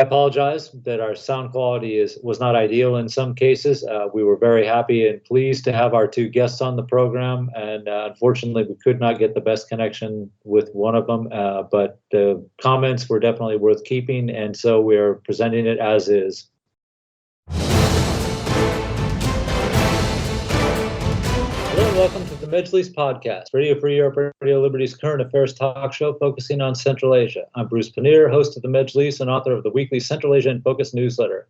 apologize that our sound quality was not ideal in some cases. We were very happy and pleased to have our two guests on the program, and unfortunately we could not get the best connection with one of them, but the comments were definitely worth keeping, and so we're presenting it as is. Hello and welcome to the Majlis Podcast, Radio Free Europe, Radio Liberty's current affairs talk show focusing on Central Asia. I'm Bruce Pannier, host of the Majlis and author of the weekly Central Asia in Focus newsletter.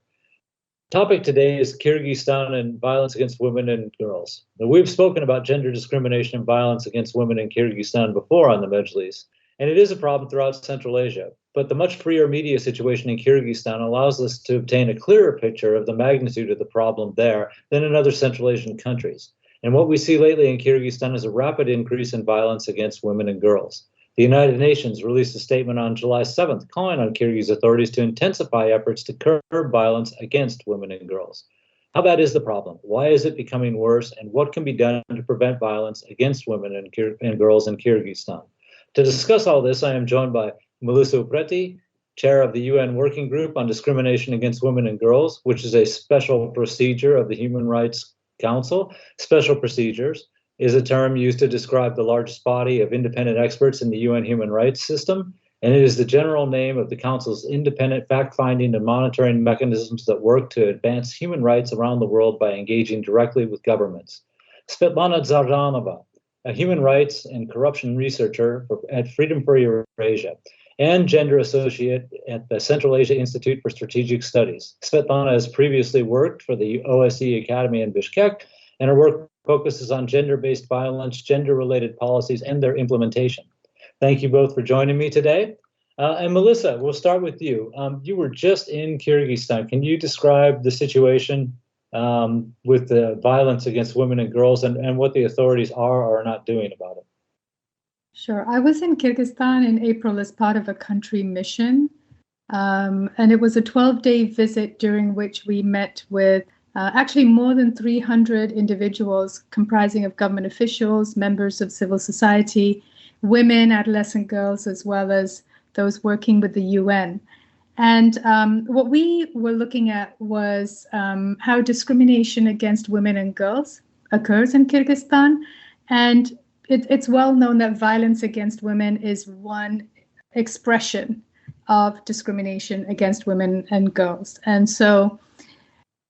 The topic today is Kyrgyzstan and violence against women and girls. Now, we've spoken about gender discrimination and violence against women in Kyrgyzstan before on the Majlis, and it is a problem throughout Central Asia. But the much freer media situation in Kyrgyzstan allows us to obtain a clearer picture of the magnitude of the problem there than in other Central Asian countries. And what we see lately in Kyrgyzstan is a rapid increase in violence against women and girls. The United Nations released a statement on July 7th calling on Kyrgyz authorities to intensify efforts to curb violence against women and girls. How bad is the problem? Why is it becoming worse? And what can be done to prevent violence against women and girls in Kyrgyzstan? To discuss all this, I am joined by Melissa Upreti, chair of the UN Working Group on Discrimination Against Women and Girls, which is a special procedure of the Human Rights Council. Special procedures is a term used to describe the largest body of independent experts in the UN human rights system, and it is the general name of the Council's independent fact-finding and monitoring mechanisms that work to advance human rights around the world by engaging directly with governments. Svetlana Zardanova, a human rights and corruption researcher at Freedom for Eurasia and gender associate at the Central Asia Institute for Strategic Studies. Svetlana has previously worked for the OSCE Academy in Bishkek, and her work focuses on gender-based violence, gender-related policies, and their implementation. Thank you both for joining me today. And Melissa, we'll start with you. You were just in Kyrgyzstan. Can you describe the situation with the violence against women and girls and what the authorities are or are not doing about it? Sure. I was in Kyrgyzstan in April as part of a country mission, and it was a 12-day visit during which we met with actually more than 300 individuals comprising of government officials, members of civil society, women, adolescent girls, as well as those working with the UN. And what we were looking at was how discrimination against women and girls occurs in Kyrgyzstan. And it's well known that violence against women is one expression of discrimination against women and girls. And so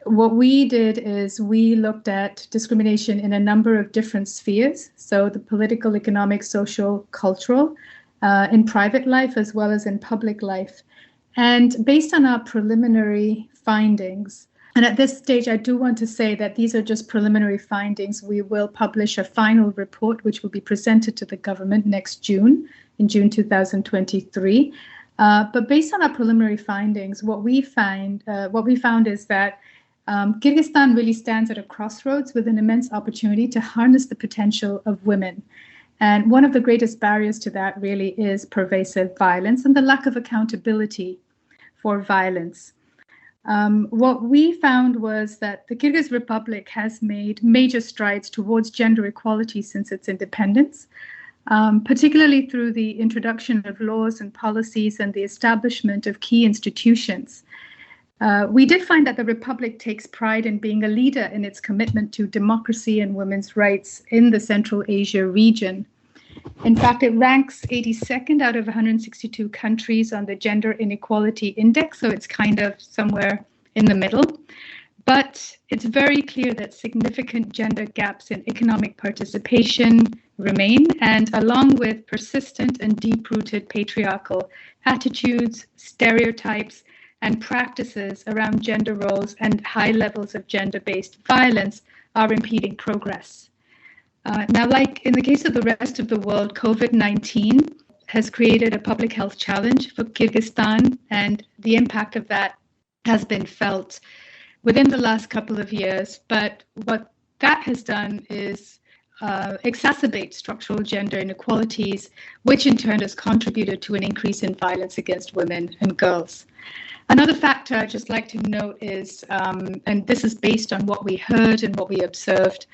what we did is we looked at discrimination in a number of different spheres. So the political, economic, social, cultural, in private life as well as in public life. And based on our preliminary findings, and at this stage, I do want to say that these are just preliminary findings. We will publish a final report, which will be presented to the government next June, in June 2023. But based on our preliminary findings, what we found is that Kyrgyzstan really stands at a crossroads with an immense opportunity to harness the potential of women. And one of the greatest barriers to that really is pervasive violence and the lack of accountability for violence. What we found was that the Kyrgyz Republic has made major strides towards gender equality since its independence, particularly through the introduction of laws and policies and the establishment of key institutions. We did find that the Republic takes pride in being a leader in its commitment to democracy and women's rights in the Central Asia region. In fact, it ranks 82nd out of 162 countries on the Gender Inequality Index, so it's kind of somewhere in the middle. But it's very clear that significant gender gaps in economic participation remain, and along with persistent and deep-rooted patriarchal attitudes, stereotypes, and practices around gender roles and high levels of gender-based violence are impeding progress. Now, like in the case of the rest of the world, COVID-19 has created a public health challenge for Kyrgyzstan, and the impact of that has been felt within the last couple of years. But what that has done is exacerbate structural gender inequalities, which in turn has contributed to an increase in violence against women and girls. Another factor I'd just like to note is, and this is based on what we heard and what we observed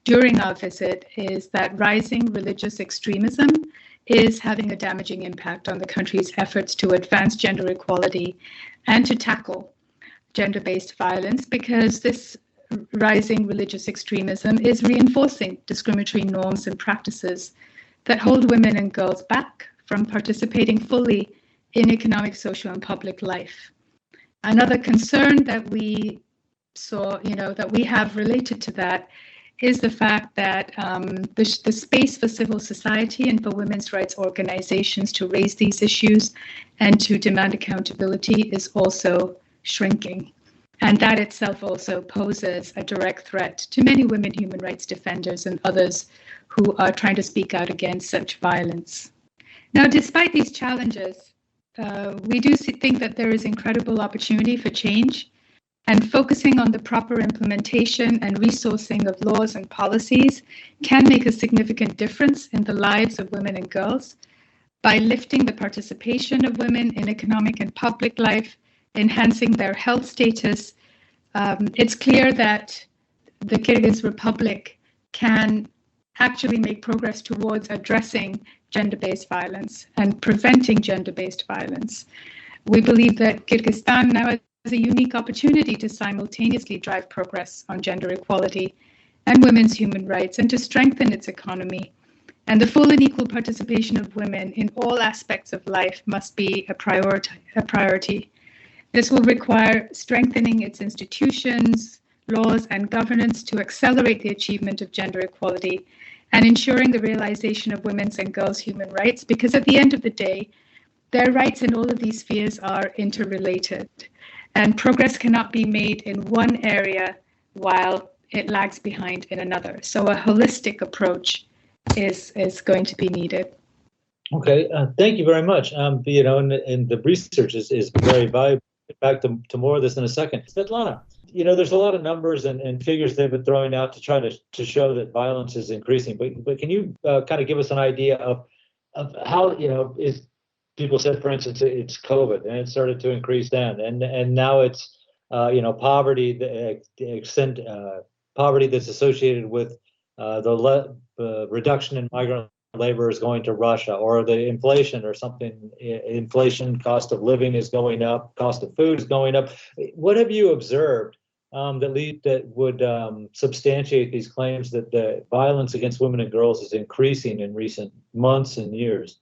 during our visit, is that rising religious extremism is having a damaging impact on the country's efforts to advance gender equality and to tackle gender-based violence, because this rising religious extremism is reinforcing discriminatory norms and practices that hold women and girls back from participating fully in economic, social, and public life. Another concern that we saw, that we have related to that is the fact that the space for civil society and for women's rights organizations to raise these issues and to demand accountability is also shrinking. And that itself also poses a direct threat to many women human rights defenders and others who are trying to speak out against such violence. Now, despite these challenges, we do think that there is incredible opportunity for change, and focusing on the proper implementation and resourcing of laws and policies can make a significant difference in the lives of women and girls by lifting the participation of women in economic and public life, enhancing their health status. It's clear that the Kyrgyz Republic can actually make progress towards addressing gender-based violence and preventing gender-based violence. We believe that Kyrgyzstan now has a unique opportunity to simultaneously drive progress on gender equality and women's human rights and to strengthen its economy. And the full and equal participation of women in all aspects of life must be a priority. This will require strengthening its institutions, laws, and governance to accelerate the achievement of gender equality and ensuring the realization of women's and girls' human rights, because at the end of the day, their rights in all of these spheres are interrelated, and progress cannot be made in one area while it lags behind in another. So a holistic approach is going to be needed. Okay, thank you very much. And the research is very valuable. Back to more of this in a second. Svetlana, there's a lot of numbers and figures they've been throwing out to try to show that violence is increasing. But can you kind of give us an idea of how, is people said, for instance, it's COVID and it started to increase then, and now it's poverty, the extent poverty that's associated with the reduction in migrant labor is going to Russia, or the inflation or something. Inflation, cost of living is going up, cost of food is going up. What have you observed that would substantiate these claims that the violence against women and girls is increasing in recent months and years?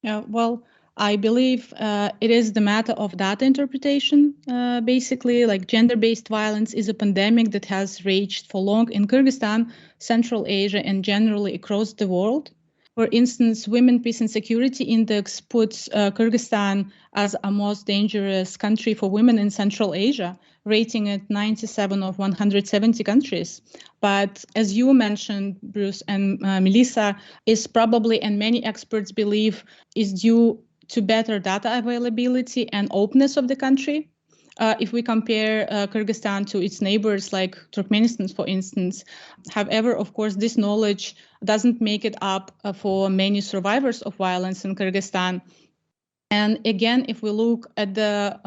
Yeah, well, I believe it is the matter of data interpretation. Basically, like gender-based violence is a pandemic that has raged for long in Kyrgyzstan, Central Asia, and generally across the world. For instance, Women, Peace and Security Index puts Kyrgyzstan as a most dangerous country for women in Central Asia, rating it 97 of 170 countries. But as you mentioned, Bruce and Melissa, is probably, and many experts believe, is due to better data availability and openness of the country. If we compare Kyrgyzstan to its neighbors like Turkmenistan, for instance. However, of course, this knowledge doesn't make it up for many survivors of violence in Kyrgyzstan. And again, if we look at the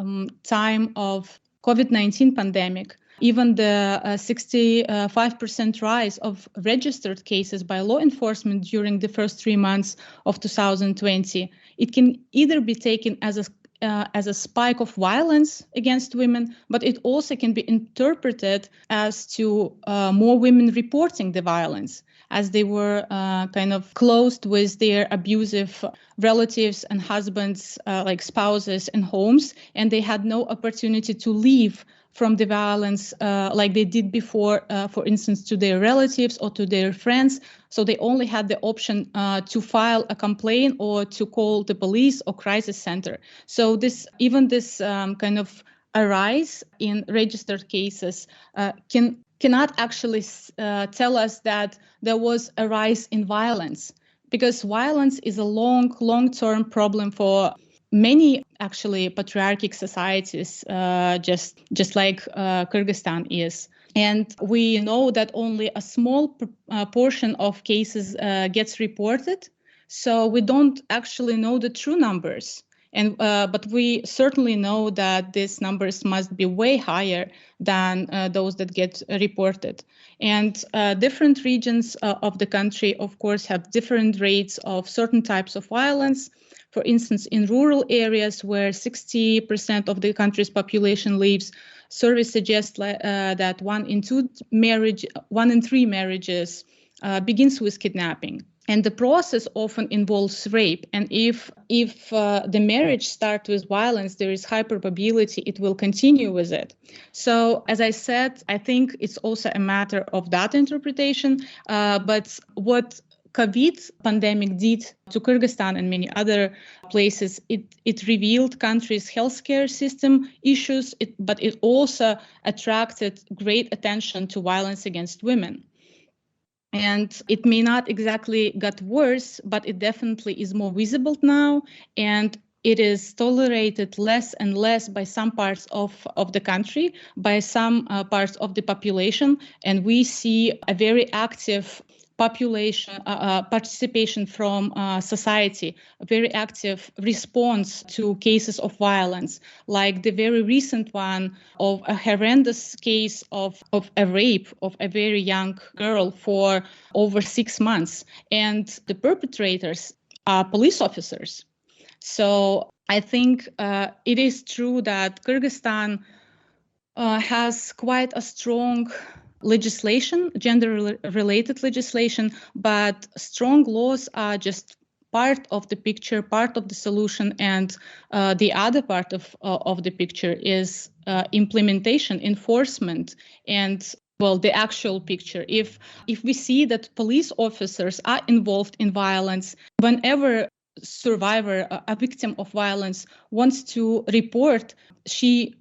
time of COVID-19 pandemic, even the 65% rise of registered cases by law enforcement during the first 3 months of 2020, it can either be taken as a spike of violence against women, but it also can be interpreted as to more women reporting the violence, as they were kind of closed with their abusive relatives and husbands, like spouses and homes, and they had no opportunity to leave from the violence like they did before, for instance, to their relatives or to their friends. So they only had the option to file a complaint or to call the police or crisis center. So this kind of a rise in registered cases cannot actually tell us that there was a rise in violence, because violence is a long-term problem for many actually patriarchic societies, just like Kyrgyzstan is. And we know that only a small portion of cases gets reported. So we don't actually know the true numbers. And but we certainly know that these numbers must be way higher than those that get reported. And different regions of the country, of course, have different rates of certain types of violence. For instance, in rural areas where 60% of the country's population lives, surveys suggest that 1 in 3 marriages begins with kidnapping. And the process often involves rape. And if the marriage starts with violence, there is high probability it will continue with it. So, as I said, I think it's also a matter of data interpretation. But what COVID pandemic did to Kyrgyzstan and many other places, it revealed country's healthcare system issues, but it also attracted great attention to violence against women. And it may not exactly got worse, but it definitely is more visible now. And it is tolerated less and less by some parts of the country, by some parts of the population. And we see a very active population participation from society, a very active response to cases of violence, like the very recent one of a horrendous case of a rape of a very young girl for over 6 months. And the perpetrators are police officers. So I think it is true that Kyrgyzstan has quite a strong legislation, gender-related legislation, but strong laws are just part of the picture, part of the solution, and the other part of the picture is implementation, enforcement, and the actual picture. If we see that police officers are involved in violence, whenever survivor, a victim of violence, wants to report, he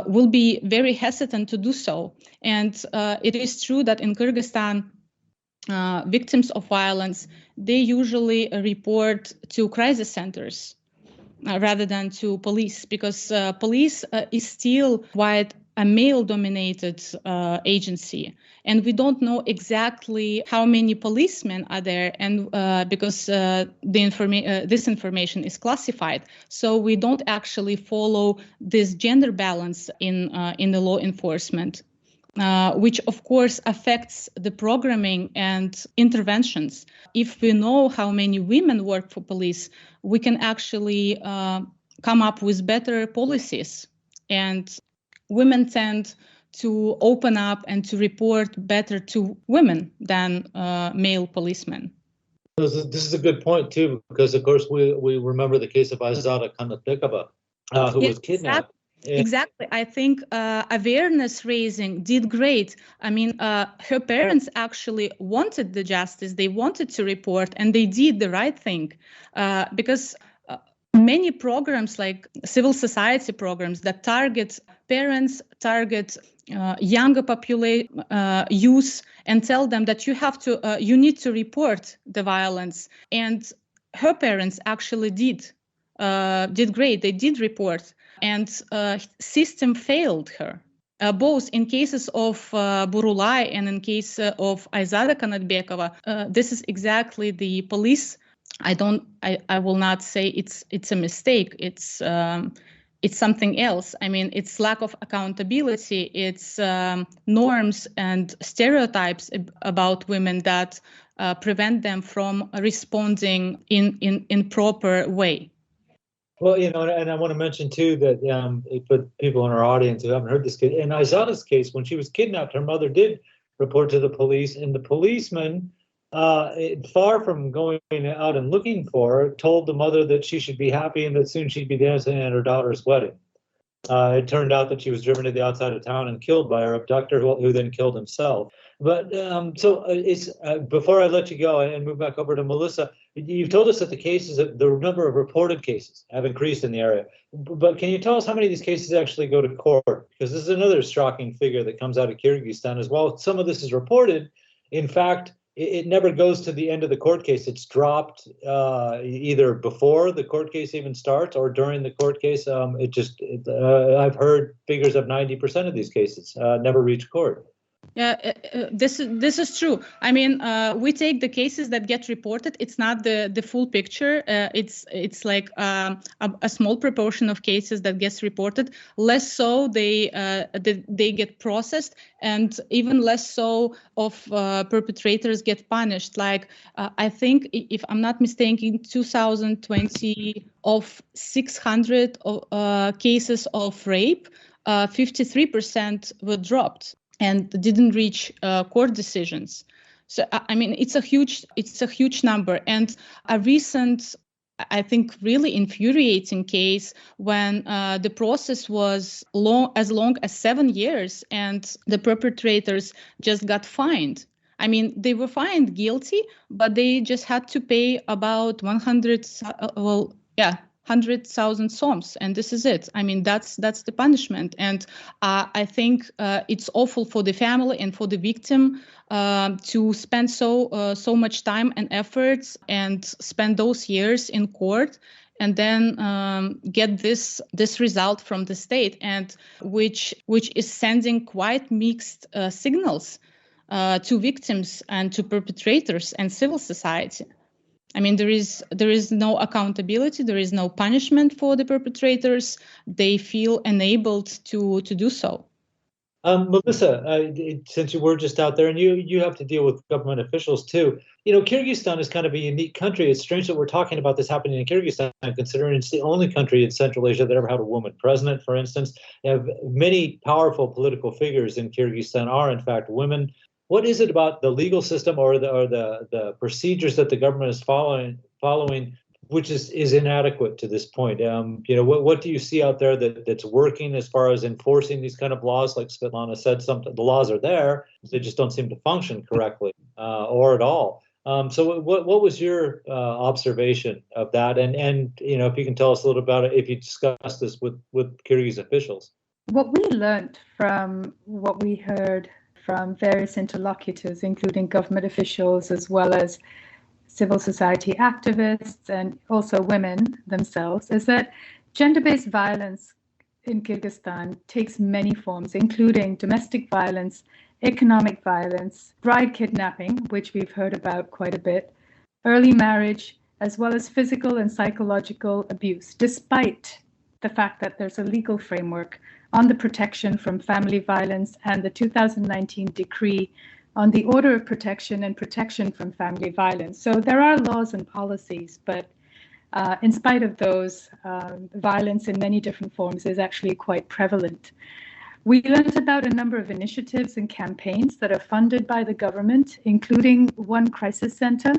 will be very hesitant to do so. And it is true that in Kyrgyzstan, victims of violence, they usually report to crisis centers rather than to police, because police is still quite a male-dominated agency. And we don't know exactly how many policemen are there, and because this information is classified. So we don't actually follow this gender balance in the law enforcement, which of course affects the programming and interventions. If we know how many women work for police, we can actually come up with better policies. And women tend to open up and to report better to women than male policemen. This is a good point too, because of course we remember the case of Aizada Kanatbekova, who was kidnapped. Exactly. I think awareness raising did great. I mean, her parents actually wanted the justice. They wanted to report, and they did the right thing, because many programs, like civil society programs that target parents, target younger youth, and tell them that you need to report the violence. And her parents actually did great. They did report, and system failed her. Both in cases of Burulai and in case of Aizada Kanatbekova, this is exactly the police. I will not say it's a mistake. It's something else. I mean, it's lack of accountability. It's norms and stereotypes about women that prevent them from responding in proper way. Well, and I want to mention too that for people in our audience who haven't heard this case, in Aizada's case, when she was kidnapped, her mother did report to the police, and the policeman, far from going out and looking for her, told the mother that she should be happy and that soon she'd be dancing at her daughter's wedding. It turned out that she was driven to the outside of town and killed by her abductor, who then killed himself. But before I let you go and move back over to Melissa, you've told us that the number of reported cases have increased in the area. But can you tell us how many of these cases actually go to court? Because this is another shocking figure that comes out of Kyrgyzstan as well. Some of this is reported. In fact, it never goes to the end of the court case. It's dropped either before the court case even starts or during the court case. I've heard figures of 90% of these cases never reach court. Yeah, this is true. I mean, we take the cases that get reported. It's not the full picture. It's like a small proportion of cases that gets reported. Less so they get processed, and even less so of perpetrators get punished. Like I think, if I'm not mistaken, 2020 of 600 cases of rape, 53% were dropped and didn't reach court decisions. So I mean, it's a huge number. And a recent, I think, really infuriating case when the process was as long as 7 years, and the perpetrators just got fined. I mean, they were fined guilty, but they just had to pay about 100,000 soms, and this is it. I mean, that's the punishment. And I think it's awful for the family and for the victim to spend so much time and efforts and spend those years in court, and then get this result from the state, and which is sending quite mixed signals to victims and to perpetrators and civil society. I mean, there is no accountability, there is no punishment for the perpetrators. They feel enabled to do so. Melissa, since you were just out there, and you have to deal with government officials too, Kyrgyzstan is kind of a unique country. It's strange that we're talking about this happening in Kyrgyzstan, considering it's the only country in Central Asia that ever had a woman president, for instance. You have many powerful political figures in Kyrgyzstan are, in fact, women. What is it about the legal system or the procedures that the government is following, which is inadequate to this point? What do you see out there that's working as far as enforcing these kind of laws? Like Svetlana said, the laws are there, they just don't seem to function correctly or at all. So what was your observation of that? And if you can tell us a little about it, if you discussed this with Kyrgyz officials. What we learned from what we heard from various interlocutors, including government officials, as well as civil society activists and also women themselves, is that gender-based violence in Kyrgyzstan takes many forms, including domestic violence, economic violence, bride kidnapping, which we've heard about quite a bit, early marriage, as well as physical and psychological abuse, despite the fact that there's a legal framework on the protection from family violence and the 2019 decree on the order of protection and protection from family violence. So there are laws and policies, but in spite of those, violence in many different forms is actually quite prevalent. We learned about a number of initiatives and campaigns that are funded by the government, including one crisis center.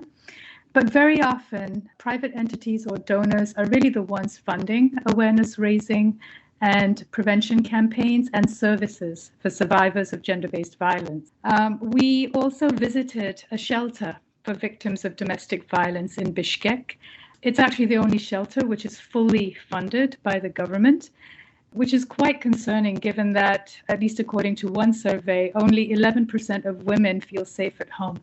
But very often, private entities or donors are really the ones funding awareness raising and prevention campaigns and services for survivors of gender-based violence. We also visited a shelter for victims of domestic violence in Bishkek. It's actually the only shelter which is fully funded by the government, which is quite concerning given that, at least according to one survey, only 11% of women feel safe at home.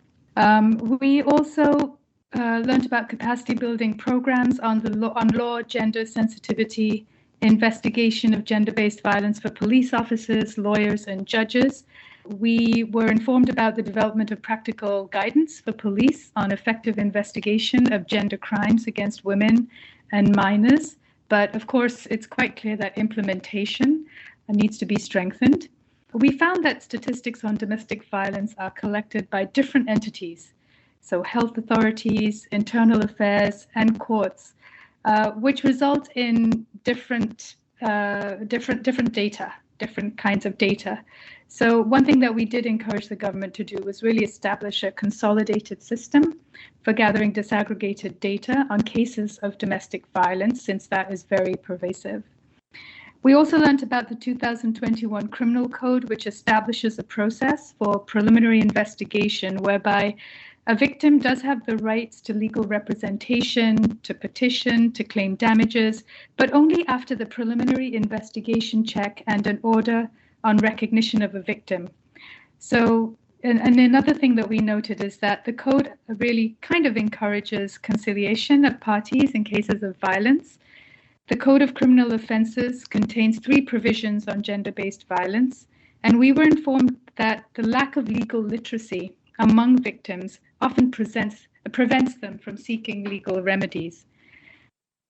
We also learned about capacity building programs on law, gender sensitivity, investigation of gender-based violence for police officers, lawyers, and judges. We were informed about the development of practical guidance for police on effective investigation of gender crimes against women and minors. But of course, it's quite clear that implementation needs to be strengthened. We found that statistics on domestic violence are collected by different entities, so health authorities, internal affairs, and courts, which result in different data, different kinds of data. So one thing that we did encourage the government to do was really establish a consolidated system for gathering disaggregated data on cases of domestic violence, since that is very pervasive. We also learned about the 2021 Criminal Code, which establishes a process for preliminary investigation whereby a victim does have the rights to legal representation, to petition, to claim damages, but only after the preliminary investigation check and an order on recognition of a victim. So, and another thing that we noted is that the code really kind of encourages conciliation of parties in cases of violence. The Code of Criminal Offences contains 3 provisions on gender-based violence, and we were informed that the lack of legal literacy among victims often prevents them from seeking legal remedies.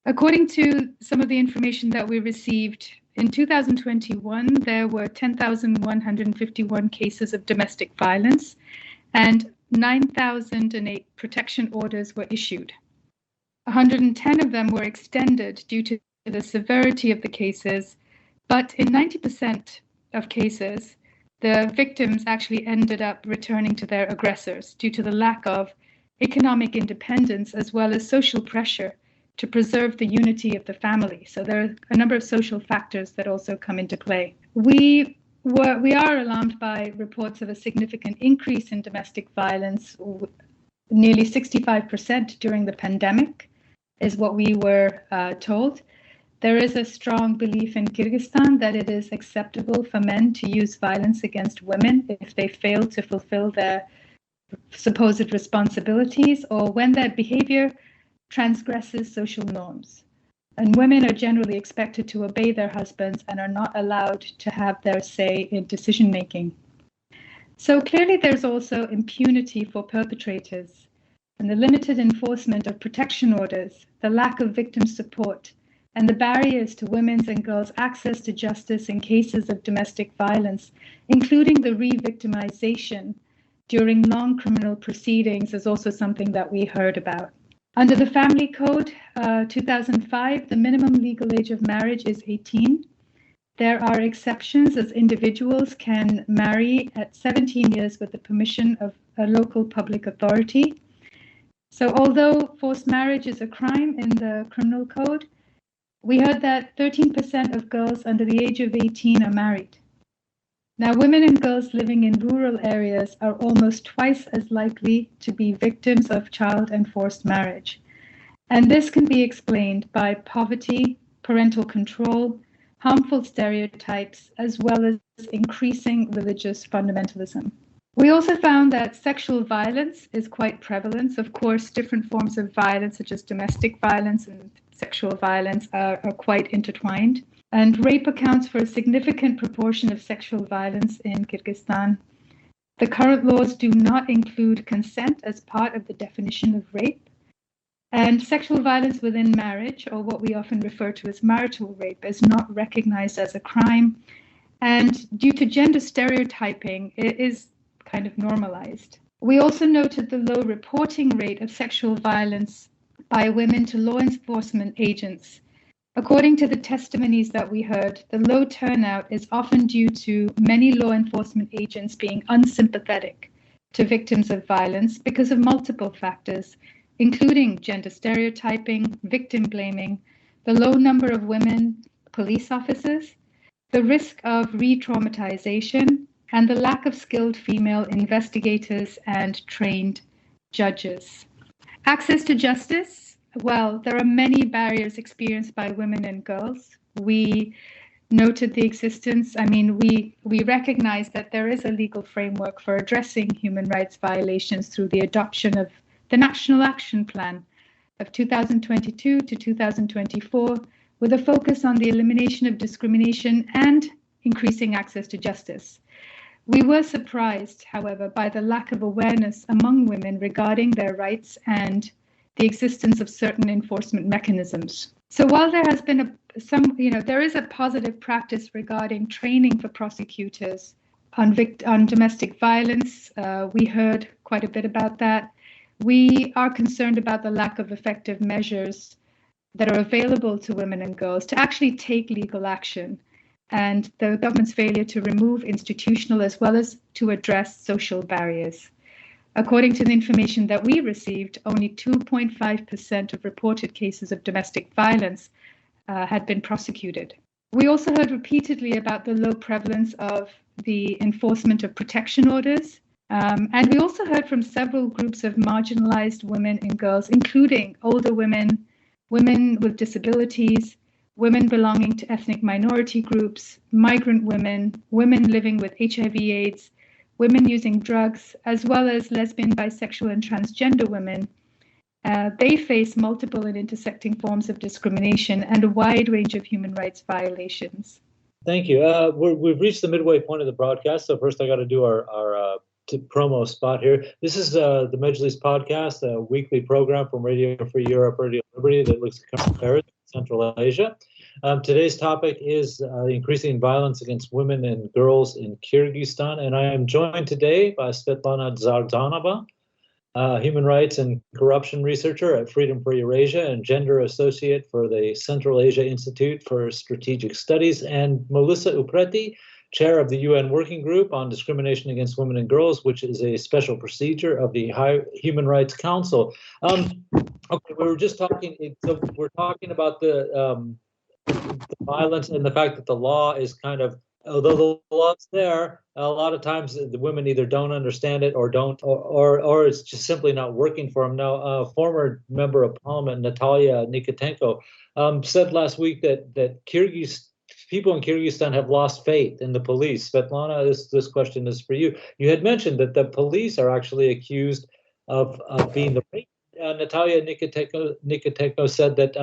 According to some of the information that we received, in 2021, there were 10,151 cases of domestic violence and 9,008 protection orders were issued. 110 of them were extended due to the severity of the cases, but in 90% of cases, the victims actually ended up returning to their aggressors due to the lack of economic independence as well as social pressure to preserve the unity of the family. So there are a number of social factors that also come into play. We are alarmed by reports of a significant increase in domestic violence, nearly 65% during the pandemic is what we were told. There is a strong belief in Kyrgyzstan that it is acceptable for men to use violence against women if they fail to fulfill their supposed responsibilities or when their behavior transgresses social norms. And women are generally expected to obey their husbands and are not allowed to have their say in decision making. So clearly there's also impunity for perpetrators, and the limited enforcement of protection orders, the lack of victim support, and the barriers to women's and girls' access to justice in cases of domestic violence, including the re-victimization during long criminal proceedings, is also something that we heard about. Under the Family Code 2005, the minimum legal age of marriage is 18. There are exceptions, as individuals can marry at 17 years with the permission of a local public authority. So although forced marriage is a crime in the criminal code, we heard that 13% of girls under the age of 18 are married. Now, women and girls living in rural areas are almost twice as likely to be victims of child and forced marriage. And this can be explained by poverty, parental control, harmful stereotypes, as well as increasing religious fundamentalism. We also found that sexual violence is quite prevalent. Of course, different forms of violence, such as domestic violence and sexual violence, are quite intertwined. And rape accounts for a significant proportion of sexual violence in Kyrgyzstan. The current laws do not include consent as part of the definition of rape. And sexual violence within marriage, or what we often refer to as marital rape, is not recognized as a crime. And due to gender stereotyping, it is kind of normalized. We also noted the low reporting rate of sexual violence by women to law enforcement agents. According to the testimonies that we heard, the low turnout is often due to many law enforcement agents being unsympathetic to victims of violence because of multiple factors, including gender stereotyping, victim blaming, the low number of women police officers, the risk of re-traumatization, and the lack of skilled female investigators and trained judges. Access to justice. Well, there are many barriers experienced by women and girls. We noted the existence. We recognize that there is a legal framework for addressing human rights violations through the adoption of the National Action Plan of 2022 to 2024, with a focus on the elimination of discrimination and increasing access to justice. We were surprised, however, by the lack of awareness among women regarding their rights and the existence of certain enforcement mechanisms. So while there has been there is a positive practice regarding training for prosecutors on domestic violence. We heard quite a bit about that. We are concerned about the lack of effective measures that are available to women and girls to actually take legal action, and the government's failure to remove institutional as well as to address social barriers. According to the information that we received, only 2.5% of reported cases of domestic violence had been prosecuted. We also heard repeatedly about the low prevalence of the enforcement of protection orders. And we also heard from several groups of marginalized women and girls, including older women, women with disabilities, women belonging to ethnic minority groups, migrant women, women living with HIV/AIDS, women using drugs, as well as lesbian, bisexual, and transgender women. They face multiple and intersecting forms of discrimination and a wide range of human rights violations. Thank you. We've reached the midway point of the broadcast, so first I got to do our promo spot here. This is the Majlis Podcast, a weekly program from Radio Free Europe, Radio Liberty that looks at current affairs in Central Asia. Today's topic is the increasing violence against women and girls in Kyrgyzstan, and I am joined today by Svetlana Zardanova, human rights and corruption researcher at Freedom for Eurasia and gender associate for the Central Asia Institute for Strategic Studies, and Melissa Upreti, chair of the UN Working Group on Discrimination Against Women and Girls, which is a special procedure of the Human Rights Council. Okay, we were just talking. So we're talking about the violence and the fact that the law is kind of, although the law's there, a lot of times the women either don't understand it or don't, or it's just simply not working for them. Now, a former member of parliament, Natalia Nikotenko, said last week that people in Kyrgyzstan have lost faith in the police. Svetlana, this question is for you. You had mentioned that the police are actually accused of being the rape. Natalia Nikotenko said that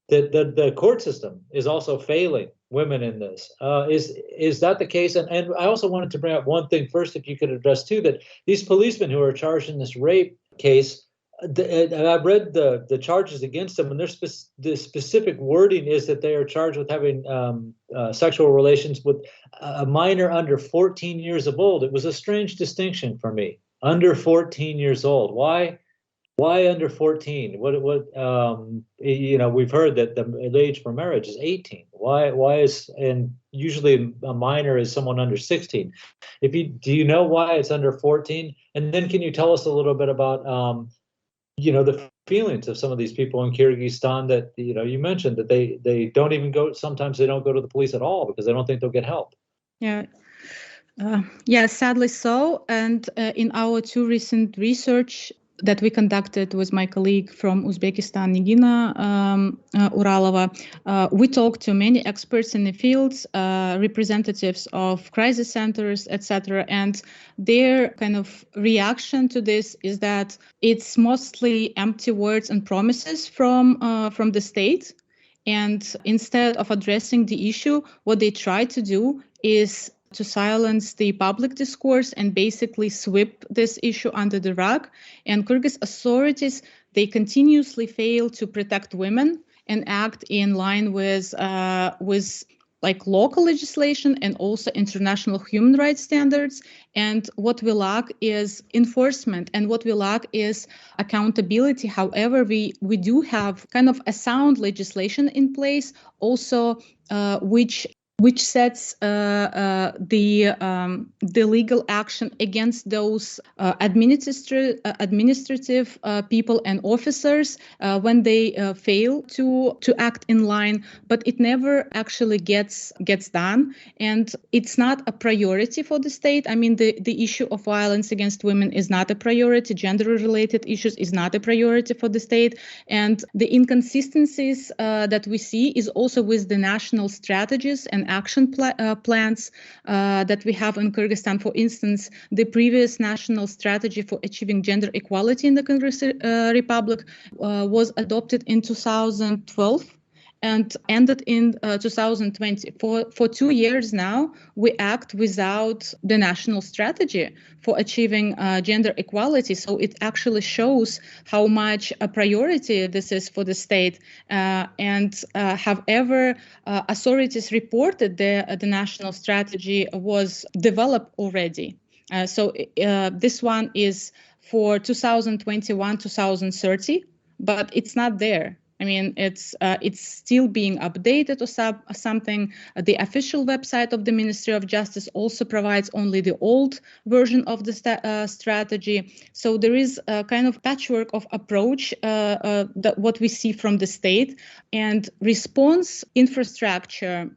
the court system is also failing women in this. Is that the case? And I also wanted to bring up one thing first, if you could address too, that these policemen who are charged in this rape case, and I've read the charges against them, and the specific wording is that they are charged with having sexual relations with a minor under 14 years old. It was a strange distinction for me. Under 14 years old. Why under 14? We've heard that the age for marriage is 18. Why is, and usually a minor is someone under 16. Do you know why it's under 14? And then can you tell us a little bit about the feelings of some of these people in Kyrgyzstan that you mentioned that they don't even go, sometimes they don't go to the police at all because they don't think they'll get help. Yeah. Sadly so. And in our two recent research that we conducted with my colleague from Uzbekistan, Nigina Uralova, we talked to many experts in the fields, representatives of crisis centers, etc. And their kind of reaction to this is that it's mostly empty words and promises from the state. And instead of addressing the issue, what they try to do is to silence the public discourse and basically sweep this issue under the rug. And Kyrgyz authorities, they continuously fail to protect women and act in line with like local legislation and also international human rights standards. And what we lack is enforcement, and what we lack is accountability. However, we do have kind of a sound legislation in place also, which sets the legal action against those administrative people and officers when they fail to act in line, but it never actually gets done, and it's not a priority for the state. I mean, the issue of violence against women is not a priority. Gender-related issues is not a priority for the state, and the inconsistencies that we see is also with the national strategies and action plans that we have in Kyrgyzstan. For instance, the previous national strategy for achieving gender equality in the Kyrgyz Republic was adopted in 2012 and ended in 2020. For 2 years now, we act without the national strategy for achieving gender equality. So it actually shows how much a priority this is for the state. However, authorities reported the national strategy was developed already. So this one is for 2021-2030, but it's not there. I mean, it's still being updated or something. The official website of the Ministry of Justice also provides only the old version of the strategy. So there is a kind of patchwork of approach that what we see from the state, and response infrastructure.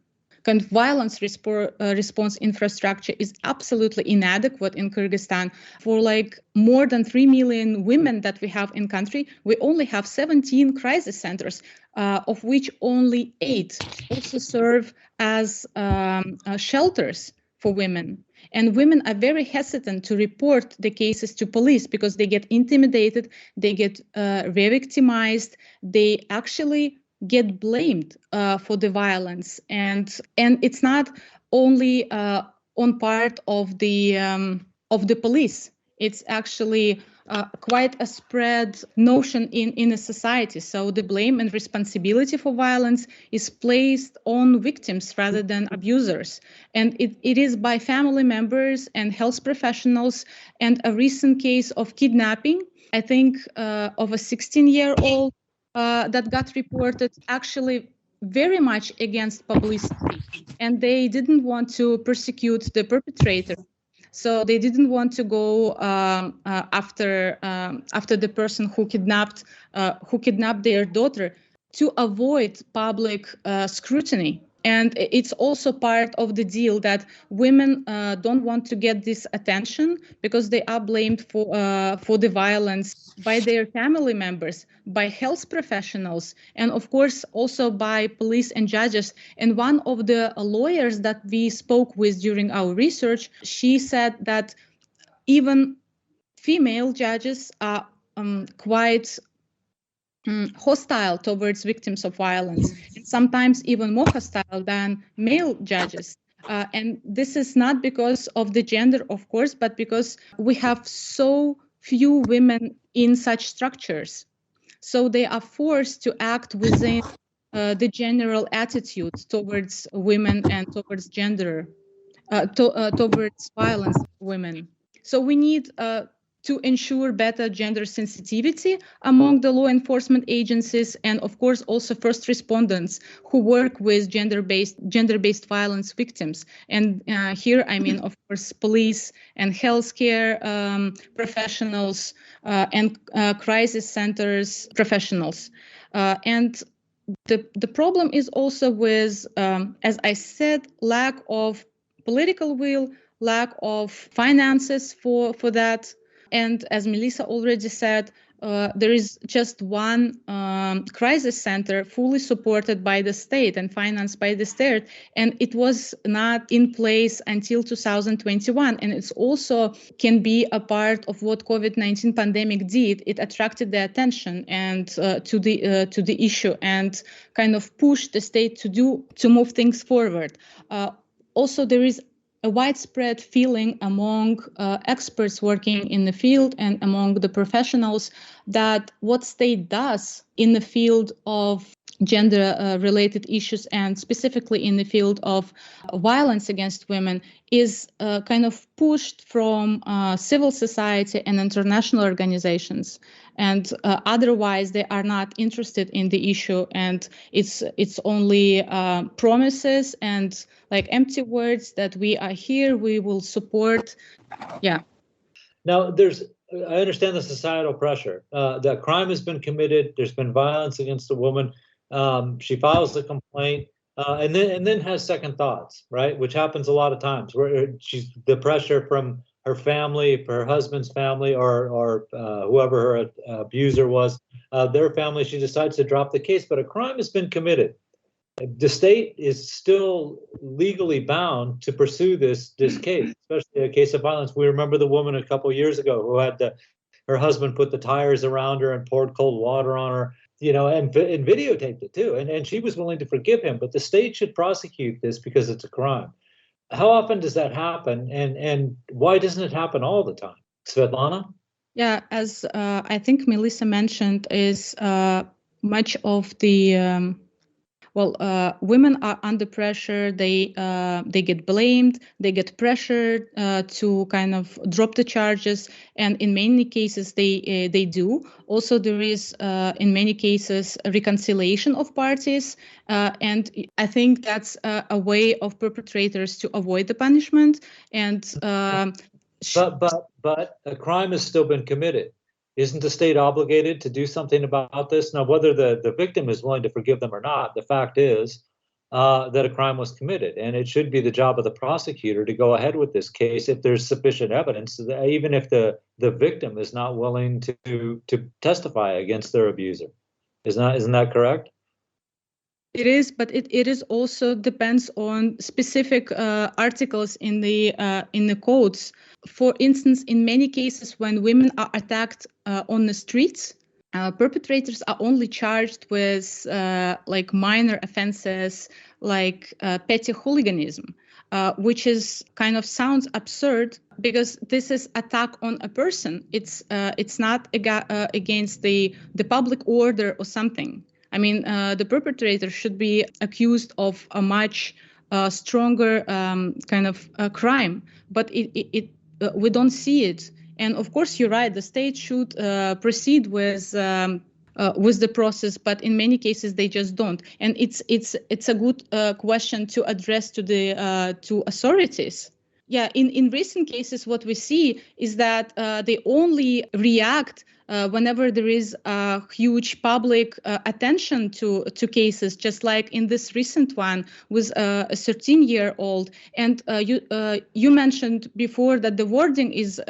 Kind of violence response infrastructure is absolutely inadequate in Kyrgyzstan. For like more than 3 million women that we have in country, we only have 17 crisis centers, of which only 8 also serve as shelters for women. And women are very hesitant to report the cases to police because they get intimidated, they get re-victimized, they actually get blamed for the violence, and it's not only on part of the police. It's actually quite a spread notion in a society. So the blame and responsibility for violence is placed on victims rather than abusers. And it is by family members and health professionals. And a recent case of kidnapping, I think, of a 16-year-old that got reported, actually very much against publicity. And they didn't want to persecute the perpetrator. So they didn't want to go after the person who kidnapped their daughter, to avoid public scrutiny. And it's also part of the deal that women don't want to get this attention because they are blamed for the violence by their family members, by health professionals, and of course also by police and judges. And one of the lawyers that we spoke with during our research, she said that even female judges are quite hostile towards victims of violence, and sometimes even more hostile than male judges. And this is not because of the gender, of course, but because we have so few women in such structures. So they are forced to act within the general attitude towards women and towards gender, towards violence of women. So we need to ensure better gender sensitivity among the law enforcement agencies, and of course also first responders who work with gender-based violence victims. And here I mean, of course, police and healthcare professionals and crisis centers professionals. And the problem is also with, as I said, lack of political will, lack of finances for that. And as Melissa already said, there is just one crisis center fully supported by the state and financed by the state, and it was not in place until 2021. And it's also can be a part of what COVID-19 pandemic did. It attracted the attention and to the issue and kind of pushed the state to move things forward. Also, there is a widespread feeling among experts working in the field and among the professionals that what state does in the field of gender-related issues, and specifically in the field of violence against women, is kind of pushed from civil society and international organizations. And otherwise, they are not interested in the issue, and it's only promises and like empty words that we are here, we will support. Yeah. Now, I understand the societal pressure. That crime has been committed. There's been violence against a woman. She files the complaint and then has second thoughts, right? Which happens a lot of times, where she's the pressure from her family, her husband's family, or whoever her abuser was, their family. She decides to drop the case, but a crime has been committed. The state is still legally bound to pursue this case, especially a case of violence. We remember the woman a couple of years ago who had her husband put the tires around her and poured cold water on her, and videotaped it too. And she was willing to forgive him, but the state should prosecute this because it's a crime. How often does that happen, and why doesn't it happen all the time? Svetlana? Yeah, as I think Melissa mentioned, is much of the women are under pressure. They get blamed. They get pressured to kind of drop the charges, and in many cases they do. Also, there is in many cases a reconciliation of parties, and I think that's a way of perpetrators to avoid the punishment. And but a crime has still been committed. Isn't the state obligated to do something about this? Now, whether the victim is willing to forgive them or not, the fact is that a crime was committed, and it should be the job of the prosecutor to go ahead with this case if there's sufficient evidence, even if the victim is not willing to testify against their abuser. Isn't that correct? It is, but it is also depends on specific articles in the codes. For instance, in many cases when women are attacked on the streets, perpetrators are only charged with like minor offenses like petty hooliganism, which is kind of sounds absurd because this is attack on a person. It's not against the public order or something. I mean, the perpetrator should be accused of a much stronger kind of crime, but we don't see it. And of course, you're right. The state should proceed with the process, but in many cases they just don't. And it's a good question to address to the to authorities. Yeah, in recent cases, what we see is that they only react whenever there is a huge public attention to cases, just like in this recent one with a 13-year-old. And you mentioned before that the wording is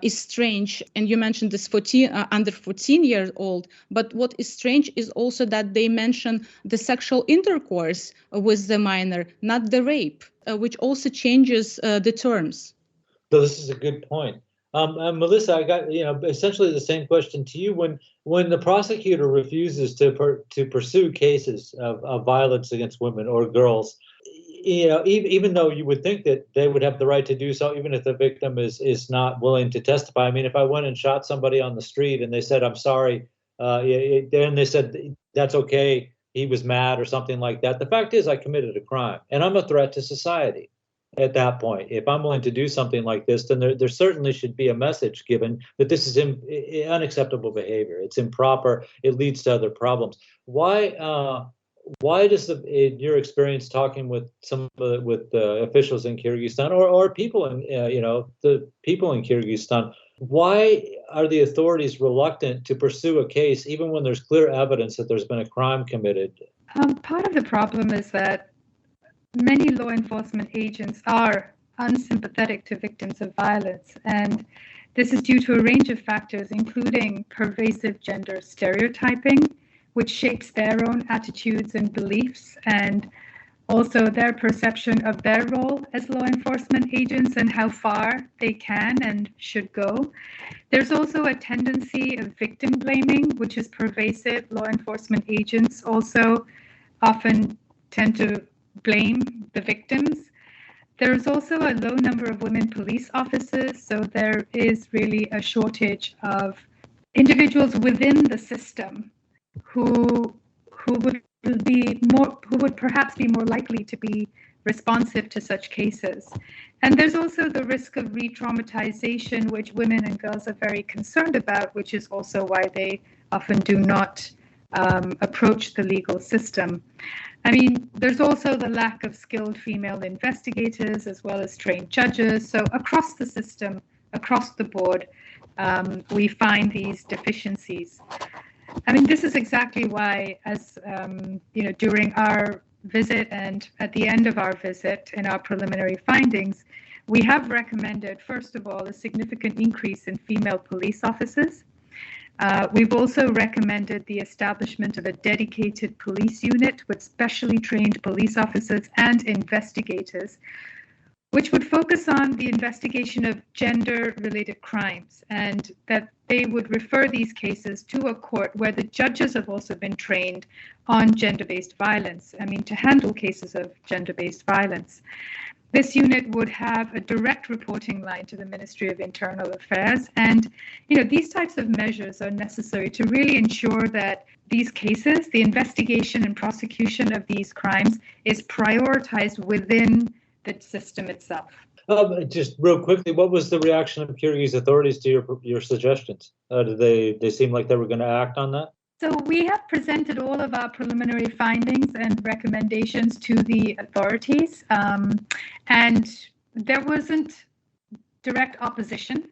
strange, and you mentioned this under 14-year-old. But what is strange is also that they mention the sexual intercourse with the minor, not the rape, which also changes the terms. So this is a good point. Melissa, I got essentially the same question to you. When the prosecutor refuses to pursue cases of violence against women or girls, even though you would think that they would have the right to do so, even if the victim is not willing to testify. I mean, if I went and shot somebody on the street and they said, "I'm sorry," then they said that's okay, he was mad or something like that. The fact is, I committed a crime and I'm a threat to society. At that point, if I'm willing to do something like this, then there certainly should be a message given that this is unacceptable behavior. It's improper. It leads to other problems. Why does in your experience talking with officials in Kyrgyzstan or people in the people in Kyrgyzstan, why are the authorities reluctant to pursue a case even when there's clear evidence that there's been a crime committed? Part of the problem is that many law enforcement agents are unsympathetic to victims of violence, and this is due to a range of factors, including pervasive gender stereotyping, which shapes their own attitudes and beliefs, and also their perception of their role as law enforcement agents and how far they can and should go. There's also a tendency of victim blaming, which is pervasive. Law enforcement agents also often tend to blame the victims. There is also a low number of women police officers, so there is really a shortage of individuals within the system who would perhaps be more likely to be responsive to such cases. And there's also the risk of re-traumatization, which women and girls are very concerned about, which is also why they often do not approach the legal system. I mean, there's also the lack of skilled female investigators as well as trained judges. So across the system, across the board, we find these deficiencies. I mean, this is exactly why, as during our visit and at the end of our visit in our preliminary findings, we have recommended, first of all, a significant increase in female police officers. We've also recommended the establishment of a dedicated police unit with specially trained police officers and investigators, which would focus on the investigation of gender-related crimes, and that they would refer these cases to a court where the judges have also been trained on gender-based violence, to handle cases of gender-based violence. This unit would have a direct reporting line to the Ministry of Internal Affairs. And, these types of measures are necessary to really ensure that these cases, the investigation and prosecution of these crimes, is prioritized within the system itself. Just real quickly, what was the reaction of Kyrgyz authorities to your suggestions? Did they seem like they were going to act on that? So we have presented all of our preliminary findings and recommendations to the authorities, and there wasn't direct opposition.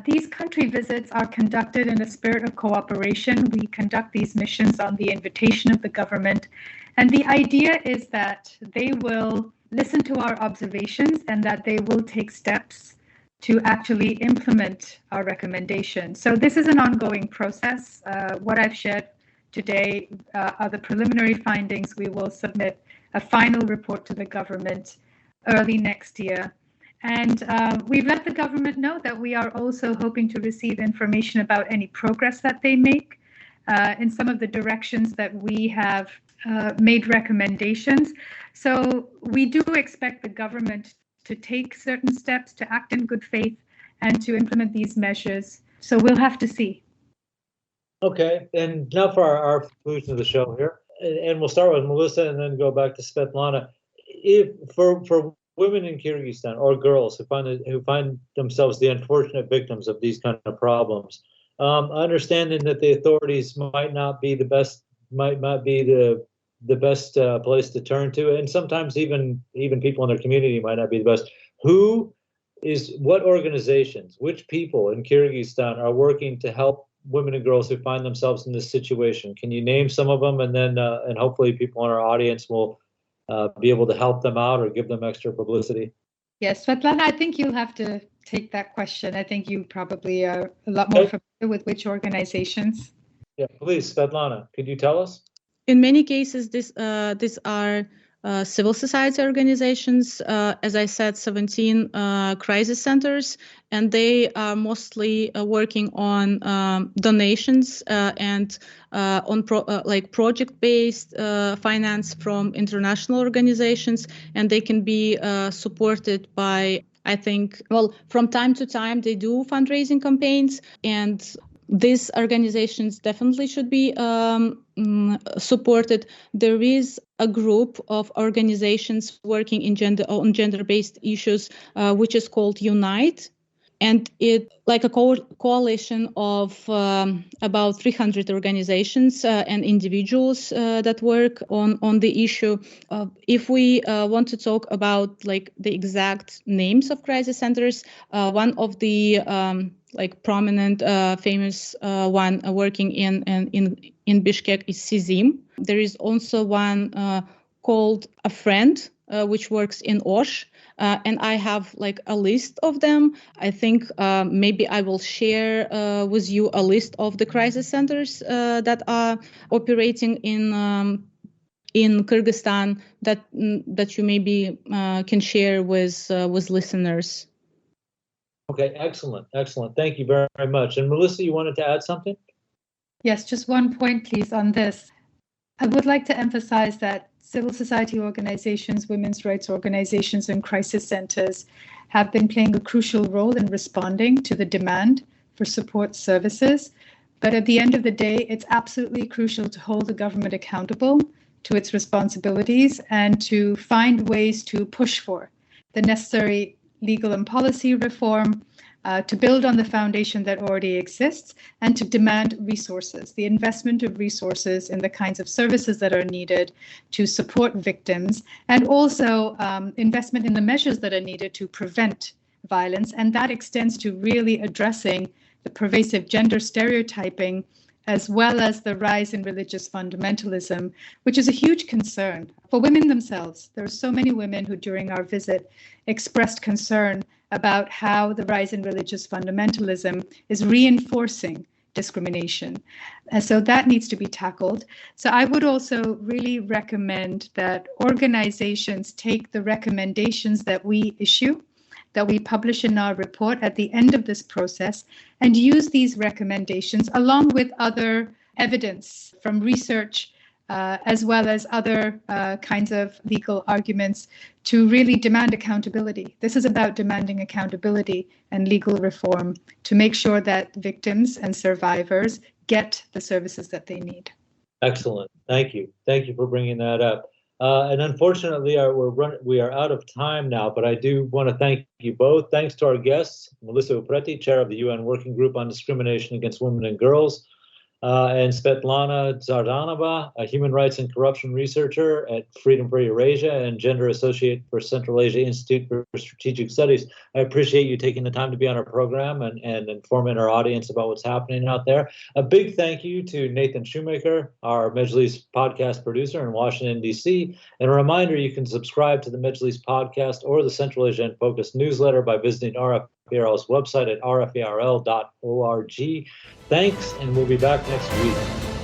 These country visits are conducted in a spirit of cooperation. We conduct these missions on the invitation of the government, and the idea is that they will listen to our observations and that they will take steps to actually implement our recommendations. So this is an ongoing process. What I've shared today are the preliminary findings. We will submit a final report to the government early next year. And we've let the government know that we are also hoping to receive information about any progress that they make in some of the directions that we have made recommendations. So we do expect the government to take certain steps, to act in good faith, and to implement these measures. So we'll have to see. Okay, and now for our conclusion of the show here, and we'll start with Melissa and then go back to Svetlana. If for women in Kyrgyzstan or girls who find themselves the unfortunate victims of these kind of problems, understanding that the authorities might not be the best place to turn to, and sometimes even people in their community might not be the best. What organizations, which people in Kyrgyzstan are working to help women and girls who find themselves in this situation? Can you name some of them, and then and hopefully people in our audience will be able to help them out or give them extra publicity? Yes, Svetlana, I think you'll have to take that question. I think you probably are a lot more familiar with which organizations. Yeah, please, Svetlana, could you tell us? In many cases, these are civil society organizations, as I said, 17 crisis centers, and they are mostly working on donations and on project-based finance from international organizations, and they can be supported by, I think, from time to time they do fundraising campaigns, and these organizations definitely should be supported. There is a group of organizations working on gender-based issues, which is called Unite, and it's like a coalition of about 300 organizations and individuals that work on the issue. If we want to talk about the exact names of crisis centers, one of the prominent, famous one working in Bishkek is Sizim. There is also one called A Friend, which works in Osh, and I have a list of them. I think maybe I will share with you a list of the crisis centers that are operating in Kyrgyzstan that you maybe can share with listeners. Okay, excellent. Thank you very, very much. And Melissa, you wanted to add something? Yes, just one point, please, on this. I would like to emphasize that civil society organizations, women's rights organizations, and crisis centers have been playing a crucial role in responding to the demand for support services. But at the end of the day, it's absolutely crucial to hold the government accountable to its responsibilities and to find ways to push for the necessary legal and policy reform, to build on the foundation that already exists, and to demand resources, the investment of resources in the kinds of services that are needed to support victims, and also investment in the measures that are needed to prevent violence. And that extends to really addressing the pervasive gender stereotyping, as well as the rise in religious fundamentalism, which is a huge concern for women themselves. There are so many women who, during our visit, expressed concern about how the rise in religious fundamentalism is reinforcing discrimination. And so that needs to be tackled. So I would also really recommend that organizations take the recommendations that we issue, that we publish in our report at the end of this process, and use these recommendations along with other evidence from research, as well as other kinds of legal arguments, to really demand accountability. This is about demanding accountability and legal reform to make sure that victims and survivors get the services that they need. Excellent. Thank you. Thank you for bringing that up. And unfortunately, we are out of time now, but I do want to thank you both. Thanks to our guests, Melissa Upreti, Chair of the UN Working Group on Discrimination Against Women and Girls, and Svetlana Zardanova, a human rights and corruption researcher at Freedom for Eurasia and Gender Associate for Central Asia Institute for Strategic Studies. I appreciate you taking the time to be on our program and informing our audience about what's happening out there. A big thank you to Nathan Shoemaker, our Majlis Podcast producer in Washington, D.C. And a reminder, you can subscribe to the Majlis Podcast or the Central Asia in Focus newsletter by visiting RFARL's website at rfarl.org. Thanks, and we'll be back next week.